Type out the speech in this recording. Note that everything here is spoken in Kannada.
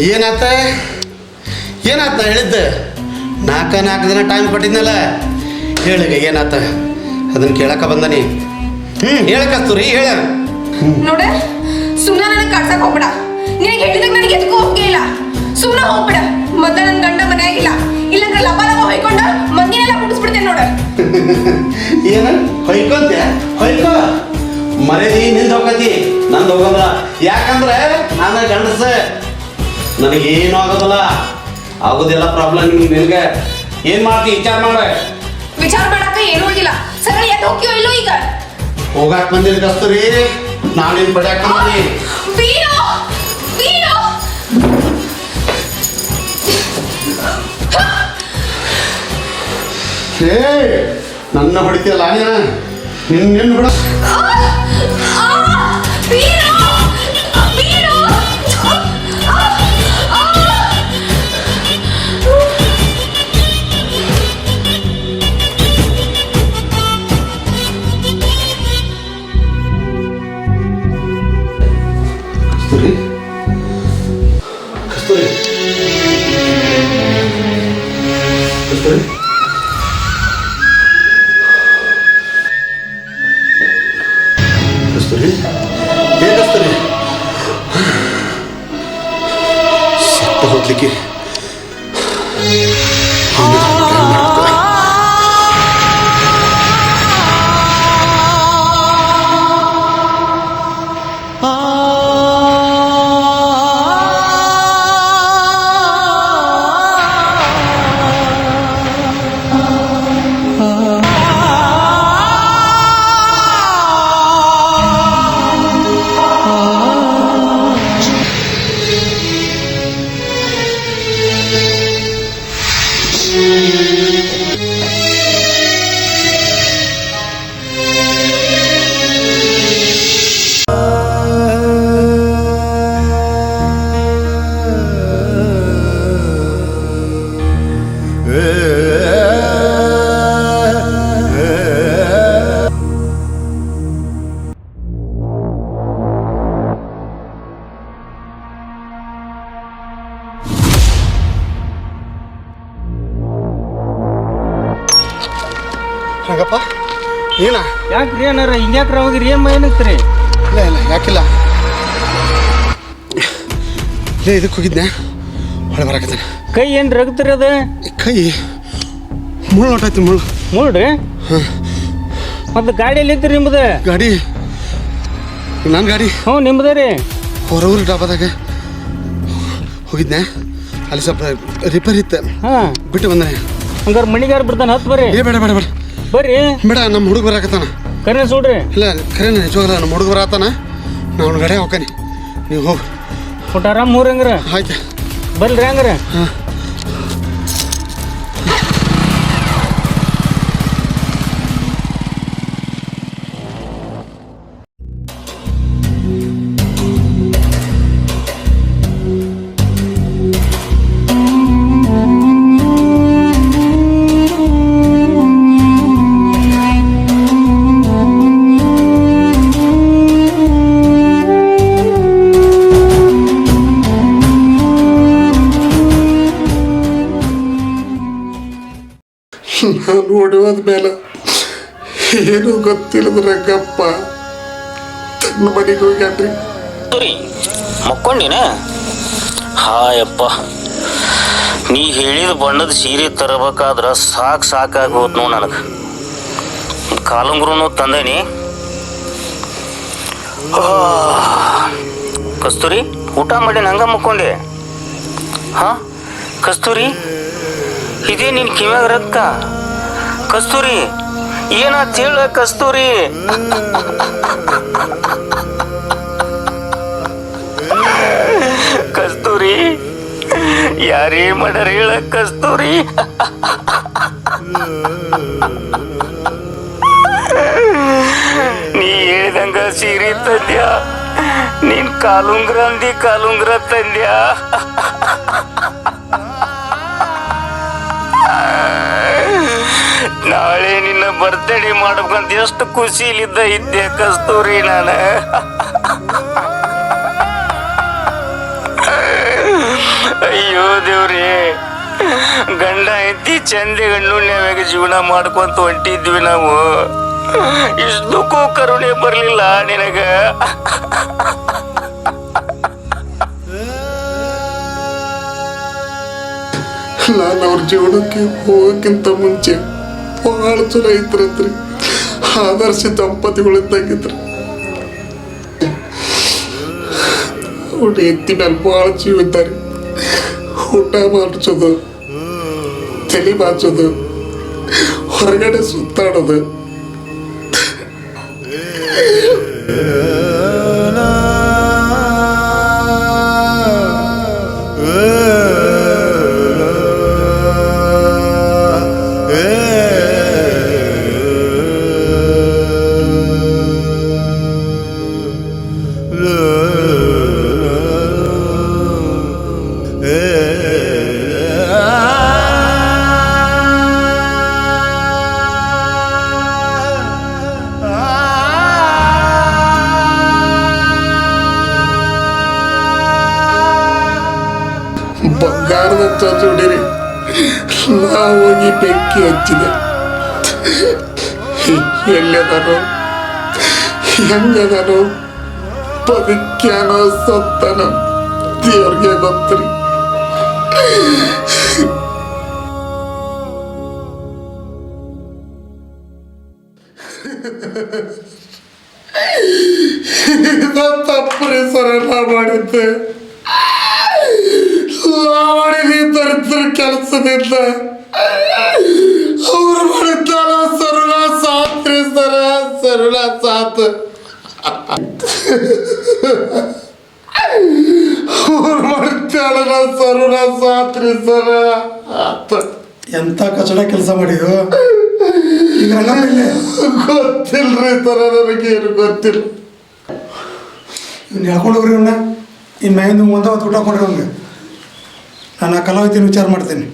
ಏನಾತ ಏನಾತ ಹೇಳಿದ್ದೆ 4 ದಿನ ಟೈಮ್ ಕೊಟ್ಟಿದ್ನಲ್ಲ ಹೇಳೀಗ ಏನಾತ ಅದನ್ನ ಕೇಳಕ್ಕೆ ಬಂದನಿ ಹೇಳಕಸ್ತೂರಿ ಹೇಳ ನೋಡ ಸುಮ್ಮನೆ ನನಗೆ ಕಾಡ್ಸಕ್ ಹೋಗ್ಬೇಡ ನಿನಗೆ ಹೇಳಿದಾಗ ನನಗೆ ಎದಕ್ಕೂ ಹೋಗೇ ಇಲ್ಲ ಸುಮ್ಮನೆ ಹೋಗ್ಬೇಡ ಮೊದಲ ನನ್ನ ಗಂಡ ಮನೆಯಾಗಿಲ್ಲ ಇಲ್ಲಂದ್ರೆ ಲಪ ಲಪ ಹೊಯ್ಕೊಂಡ ಮಂದಿನೆಲ್ಲ ಕುಡಿಸ್ಬಿಡ್ತೇನೆ ನೋಡ ಏನ ಹೊಯ್ಕೊಂತೆ ಹೊಯ್ಕೋ ಮರ್ಯಾದಿ ನಿಂದ ಹೋಗತಿ ನಂದು ಹೋಗೋದ ಯಾಕಂದ್ರೆ ನಾನು ಗಂಡಸ ನನಗೇನು ಆಗೋದಿಲ್ಲ ಆಗೋದಿಲ್ಲ ಪ್ರಾಬ್ಲಮ್ ನಿನಗೆ ಏನ್ ಮಾಡ್ತಿ ವಿಚಾರ ಮಾಡಾಕ ಏನು ಉಳಿದಿಲ್ಲ ಸರಳ ಎದ್ದು ಹೋಗ್ತೀಯೋ ಇಲ್ಲೋ ಈಗ ಹೋಗಾಕ್ ಬಂದಿಲ್ಲ ಕಸ್ತೂರಿ ನಾನೇನ್ ಬಡ್ಯಾಕ ಬಂದಿ ವೀರೋ ವೀರೋ ಹೇ ನನ್ನ ಹೊಡಿತೀಯಲ್ಲ ನಿನ್ನ ಬಿಡ ಕಸ್ತೂರಿ ಕಸ್ತೂರಿ ಕಸ್ತೂರಿ ಏ ಕಸ್ತೂರಿ ಸತ್ತ ಹೋಗ್ಲಿಕ್ಕೆ ಹಂಗಪ್ಪ ಏನ ಯಾಕ್ರಿ ಏನಾರ ಹಿಂಗ್ಯಾಕ್ರ ಹೋಗಿರಿ ಏನ್ ಏನಕ್ರಿ ಇಲ್ಲ ಇಲ್ಲ ಯಾಕಿಲ್ಲ ಲೇ ಇದಕ್ಕೆ ಹೋಗಿದ್ನೆ ಹೊಳೆ ಬರಾಕತ್ತಾನೆ ಕೈ ಏನ್ ರಗತ್ರಿ ಅದ ಕೈ ಮುಳ್ಳು ಹೊಂಟಾಯ್ತು ಮುಳ್ಳ್ರಿ ಮತ್ತೆ ಗಾಡಿಯಲ್ಲಿ ಇದ್ರಿ ನಿಮ್ದು ಗಾಡಿ ನನ್ನ ಗಾಡಿ ಹ್ಞೂ ನಿಮ್ದು ರೀ ಹೊರೂರು ಡಾಬಾದಾಗ ಹೋಗಿದ್ನೆ ಅಲ್ಲಿ ಸ್ವಲ್ಪ ರಿಪೇರ್ ಇತ್ತು ಹಾಂ ಬಿಟ್ಟು ಬಂದೆ ಹಂಗಾರೆ ಮಣಿಗಾರ ಬಿಡ್ತಾನೆ ಹತ್ತು ಬರ್ರಿ ಏ ಬೇಡ ಬೇಡ ಬೇಡ ಬರ್ರಿ ಬೇಡ ನಮ್ಮ ಹುಡುಗ ಬರಾಕತ್ತಾನ ಕರೆ ಸುಡ್ರಿ ಇಲ್ಲ ಖರೆ ನಿಜವಾಗಲ್ಲ ನಮ್ಮ ಹುಡುಗ ಬರಾತಾನ ನಾ ಅವ್ನ ಗಾಡಿ ಹೋಗ್ತಾನೆ ನೀವು ಹೋಗಿ ಒಟ್ಟು ಆರಾಮ್ ಮೂರು ಹಂಗಾರ ಆಯ್ತು ಬರ್ರಿ ಹಂಗಾರ ಹಾಂ ನಾನು ಹೊಡೆಯೋದ ಮೇಲೆ ಏನು ಗೊತ್ತಿಲ್ಲದ ರಂಗಪ್ಪ ತನ್ನ ಮನೆಗೆ ಹೋಗ್ಯಾನ್ರಿ ಮಕ್ಕೊಂಡಿನ ಹಾಯಪ್ಪ ನೀ ಹೇಳಿದ ಬಣ್ಣದ ಸೀರೆ ತರಬೇಕಾದ್ರೆ ಸಾಕಾಗಿ ಹೋತ್ ನೋಡು ನನಗೆ ಕಾಲಂಗ್ರೂ ತಂದೇನಿ ಕಸ್ತೂರಿ ಊಟ ಮಾಡಿ ಹಂಗ ಮುಕ್ಕೊಂಡೆ. ಹಾ ಕಸ್ತೂರಿ, ಇದೇ ನಿನ್ ಕಿವ್ಯಾಗ ರಕ್ತ. ಕಸ್ತೂರಿ ಏನಾತ್ ಹೇಳ ಕಸ್ತೂರಿ. ಕಸ್ತೂರಿ ಯಾರೇ ಮಾಡ್ಯಾರ ಹೇಳ ಕಸ್ತೂರಿ. ನೀ ಹೇಳ್ದಂಗ ಸೀರೆ ತಂದ್ಯಾ, ನೀನ್ ಕಾಲುಂಗ್ರ ಅಂದಿ ಕಾಲುಂಗ್ರ ತಂದ್ಯಾ. ನಾಳೆ ನಿನ್ನ ಬರ್ತ್ಡೇ ಮಾಡ್ಬೇಕಂತ ಎಷ್ಟು ಖುಷಿಲಿದ್ದ ಇದ್ದೆ ಕಸ್ತೂರಿ ನಾನು. ಅಯ್ಯೋ ದೇವ್ರಿ, ಗಂಡ ಹೆಂಡತಿ ಚಂದೆ ಗಂಡು ನ್ಯಾವಾಗ ಜೀವನ ಮಾಡ್ಕೊಂತ ಹೊಂಟಿದ್ವಿ ನಾವು. ಇಷ್ಟಕ್ಕೂ ಕರುಣೆ ಬರ್ಲಿಲ್ಲ ನಿನಗ. ನಾನು ಅವ್ರ ಜೀವನಕ್ಕೆ ಹೋಗೋಕ್ಕಿಂತ ಮುಂಚೆ ಭಾಳ ಚಲೋ ಇದ್ರಂತ್ರಿ. ಆದರ್ಶ ದಂಪತಿಗಳಿದ್ದಾಗಿದ್ರು. ಅವ್ರ ಎತ್ತಿ ಮೇಲೆ ಭಾಳ ಜೀವ ಇದ್ದಾರೆ. ಊಟ ಮಾಡಿಸೋದು, ತಲೆ ಬಾಚೋದು, ಹೊರಗಡೆ ಸುತ್ತಾಡೋದು. ಬಂಗಾರದ ಚೂಡಿರಿ, ನಾ ಹೋಗಿ ಬೆಂಕಿ ಹಚ್ಚಿದೆ. ಎಲ್ಲದಾನೋ ಹೆಂಗದಾನೋ, ಬದುಕ್ಯಾನೋ ಸತ್ತನೋ ದೇವ್ರಿಗೆ ಗೊತ್ತ್ರಿ. ತಪ್ಪುರಿ ಸರ ನಾ ಮಾಡಿದ್ದೆ. ಮಾಡಿದ ದರಿದ್ರ ಕೆಲಸದಿಂದ ಅವ್ರು ಮಾಡಿದ್ದಾರ ಸರುಳ ಸಾತ್ರಿ ಸರ, ಸರುಳ ಸಾತ್. ಅವ್ರು ಮಾಡಿದ್ದಾಳ ಸರುಳ ಸಾತ್ರಿ ಸರ. ಎಂತ ಕಚಡ ಕೆಲಸ ಮಾಡಿದ್ರು ಗೊತ್ತಿಲ್ರಿ ಸರ, ನನಗೇನು ಗೊತ್ತಿಲ್ಲ. ಇವ್ನು ಹೇಳ್ಕೊಂಡು ಹೋಗ್ರಿ. ಇವನ್ನ ಇನ್ನು ಮೈಂದು ಮುಂದೆ ಊಟ ಹಾಕೊಂಡ್ರಿ ಅವ್ನಿಗೆ. ನಾನು ಆ ಕಲಾವಿತಿನ ವಿಚಾರ ಮಾಡ್ತೀನಿ.